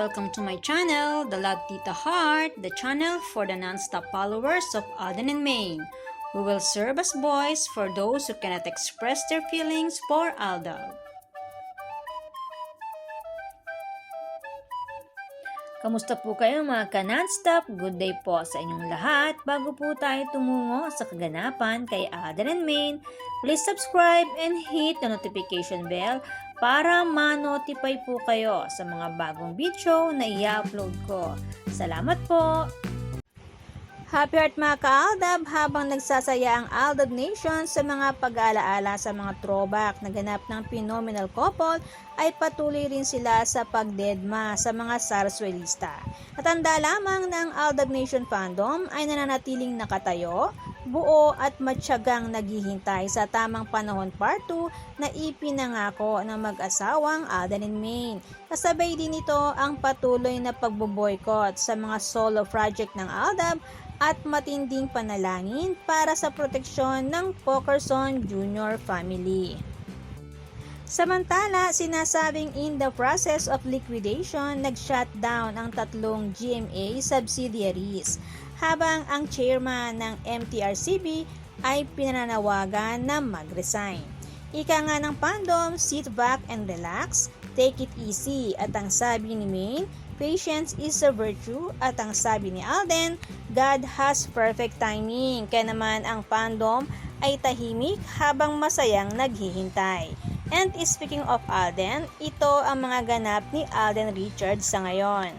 welcome to my channel, The Love Tita Heart, the channel for the non-stop followers of Alden and Maine, who will serve as voice for those who cannot express their feelings for Aldab. Kamusta po kayo mga ka-non-stop? Good day po sa inyong lahat. Bago po tayo tumungo sa kaganapan kay Alden and Maine, please subscribe and hit the notification bell para ma-notify po kayo sa mga bagong video na i-upload ko. Salamat po! Happy Heart mga ka-Aldab, habang nagsasaya ang Aldab Nation sa mga pag-aalaala sa mga throwback na ganap ng phenomenal couple, ay patuloy rin sila sa pagdedma sa mga Sarsuelista. Natanda lamang na ang Aldab Nation fandom ay nananatiling nakatayo, buo at matyagang naghihintay sa tamang panahon part 2 na ipinangako ng mag-asawang Alden and Maine. Kasabay din ito ang patuloy na pagboboykot sa mga solo project ng Aldab at matinding panalangin para sa proteksyon ng Pokerson Jr. family. Samantala, sinasabing in the process of liquidation, nag-shutdown ang tatlong GMA subsidiaries, habang ang chairman ng MTRCB ay pinananawagan na mag-resign. Ika nga ng fandom, sit back and relax, take it easy, at ang sabi ni Maine, patience is a virtue, at ang sabi ni Alden, God has perfect timing. Kaya naman ang fandom ay tahimik habang masayang naghihintay. And speaking of Alden, ito ang mga ganap ni Alden Richards sa ngayon.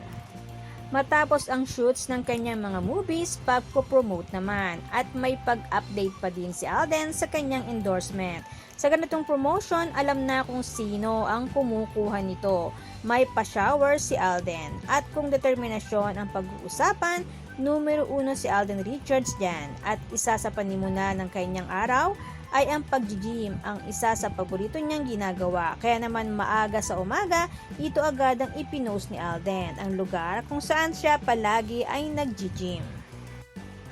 Matapos ang shoots ng kanyang mga movies, pagpo-promote naman at may pag-update pa din si Alden sa kanyang endorsement. Sa ganitong promotion, alam na kung sino ang kumukuha nito. May pa-shower si Alden. At kung determinasyon ang pag-uusapan, numero 1 si Alden Richards dyan. At isa sa panimuna ng kanyang araw ay ang pag-gym, ang isa sa paborito niyang ginagawa. Kaya naman maaga sa umaga, ito agad ang ipinost ni Alden, ang lugar kung saan siya palagi ay nag-gym.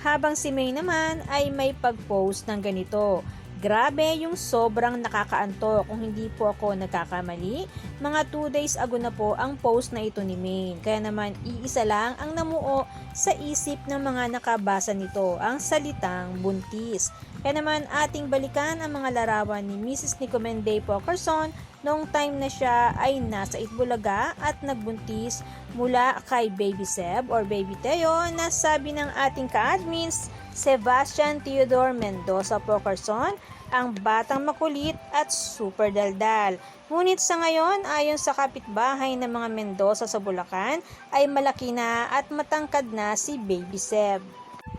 Habang si May naman ay may pag-post ng ganito, grabe yung sobrang nakakaantok, kung hindi po ako nagkakamali. Mga 2 days ago na po ang post na ito ni Maine. Kaya naman iisa lang ang namuo sa isip ng mga nakabasa nito, ang salitang buntis. Kaya naman ating balikan ang mga larawan ni Mrs. Nico Menday Pokerson noong time na siya ay nasa Itbulaga at nagbuntis mula kay Baby Seb or Baby Teo, na sabi ng ating ka-admins, Sebastian Theodore Mendoza Pokerson, ang batang makulit at super daldal. Ngunit sa ngayon, ayon sa kapitbahay ng mga Mendoza sa Bulacan, ay malaki na at matangkad na si Baby Seb.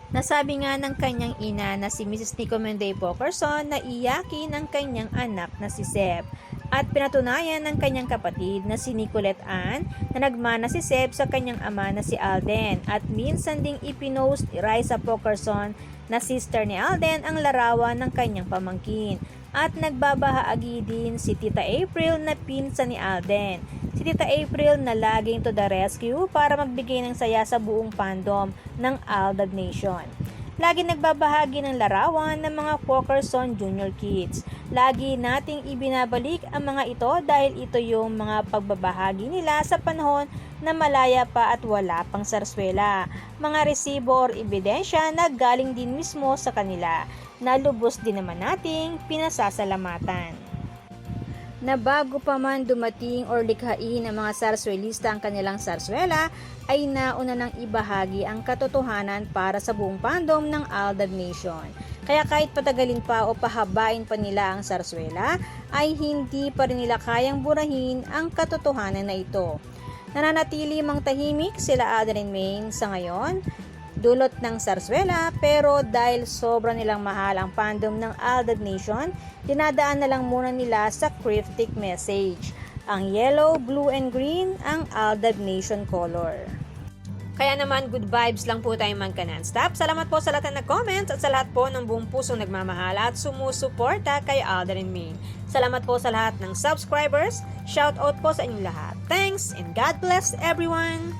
Nasabi nga ng kanyang ina na si Mrs. Nico Menday Pokerson na iyakin ang kanyang anak na si Seb. At pinatunayan ng kanyang kapatid na si Nicolette Ann na nagmana si Seb sa kanyang ama na si Alden. At minsan ding ipinost ni Raisa Pokerson na sister ni Alden ang larawan ng kanyang pamangkin. At nagbabahaagi din si Tita April na pinsan ni Alden. Si Tita April na laging to the rescue para magbigay ng saya sa buong fandom ng Aldab Nation. Lagi nagbabahagi ng larawan ng mga Pokerson Jr. Kids. Lagi nating ibinabalik ang mga ito dahil ito yung mga pagbabahagi nila sa panahon na malaya pa at wala pang sarswela. Mga resibo or ebidensya na galing din mismo sa kanila, na lubos din naman nating pinasasalamatan. Na bago pa man dumating or likhain ng mga sarswelista ang kanilang sarswela, ay nauna nang ibahagi ang katotohanan para sa buong fandom ng Aldab Nation. Kaya kahit patagalin pa o pahabain pa nila ang sarswela, ay hindi pa rin nila kayang burahin ang katotohanan na ito. Nananatili mang tahimik sila Alden and Maine sa ngayon, dulot ng sarswela, pero dahil sobra nilang mahal ang fandom ng Aldab Nation, dinadaan na lang muna nila sa cryptic message. Ang yellow, blue, and green ang Aldab Nation color. Kaya naman, good vibes lang po tayo man ka non-stop. Salamat po sa lahat na nag-comments at sa lahat po ng buong pusong nagmamahal at sumusuporta kay Alden and Maine. Salamat po sa lahat ng subscribers. Shout out po sa inyong lahat. Thanks and God bless everyone!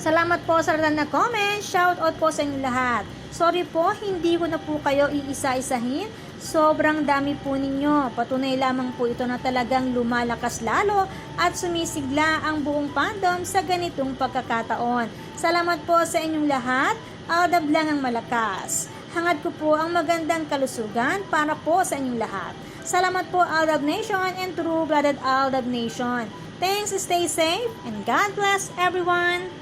Salamat po sa lahat na comment. Shout out po sa inyong lahat. Sorry po, hindi ko na po kayo iisa-isahin Sobrang dami po ninyo. Patunay lamang po ito na talagang lumalakas lalo at sumisigla ang buong fandom sa ganitong pagkakataon. Salamat po sa inyong lahat. Aldab lang ang malakas. Hangad ko po ang magandang kalusugan para po sa inyong lahat. Salamat po Aldab Nation and True-Blooded Aldab Nation. Thanks, stay safe, and God bless everyone!